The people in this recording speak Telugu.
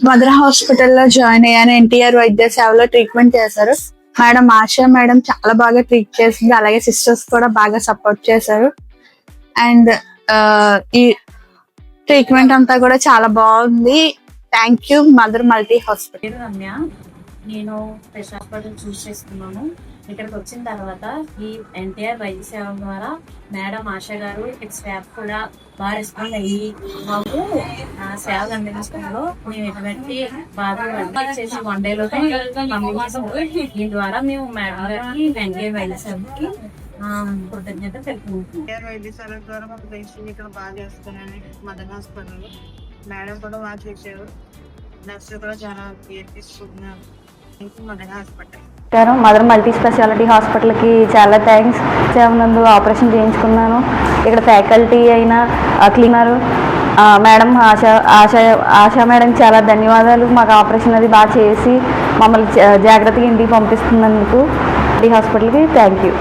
మదర్ హాస్పిటల్లో జాయిన్ అయ్యాను. ఎన్టీఆర్ వైద్య సేవలో ట్రీట్మెంట్ చేశారు. మేడం ఆశా మేడం చాలా బాగా ట్రీట్ చేసింది. అలాగే సిస్టర్స్ కూడా బాగా సపోర్ట్ చేశారు. అండ్ ఈ ట్రీట్మెంట్ అంతా కూడా చాలా బాగుంది. Thank you mother multi hospital. Ramya, నేను ఫ్రెష్ హాస్పిటల్ చూస్ చేసుకున్నాను. ఇక్కడికి వచ్చిన తర్వాత ఈ ఎన్టీఆర్ వైద్య సేవ ద్వారా మేడం ఆశా గారు ఇక్కడ స్టాఫ్ కూడా బాగా రెస్పాండ్ అయ్యి మాకు సేవలు అందించడంలో మేము ఎటువంటి బాధలు చేసి 1 డేలోనే పంపించాము. దీని ద్వారా మేము మేడం గారికి ఎన్టీఆర్ వైద్య సేవకి కృతజ్ఞత తెలుపుకుంటున్నాం. వైద్యశాల ద్వారా మాకు పేషెంట్ ఇక్కడ బాగా చేస్తున్నాను. మదర్ హాస్పిటల్లో మేడం కూడా బాగా చేశారు. నర్సులు కూడా చాలా కేర్ తీసుకుంటున్నారు. Mother hospital mother multi speciality హాస్పిటల్కి చాలా థ్యాంక్స్. సేవనందు ఆపరేషన్ చేయించుకున్నాను. ఇక్కడ ఫ్యాకల్టీ అయిన క్లీనరు మేడం ఆశా మేడం చాలా ధన్యవాదాలు. మాకు ఆపరేషన్ అది బాగా చేసి మమ్మల్ని జాగ్రత్తగా ఇంటికి పంపిస్తున్నందుకు ఈ హాస్పిటల్కి థ్యాంక్ యూ.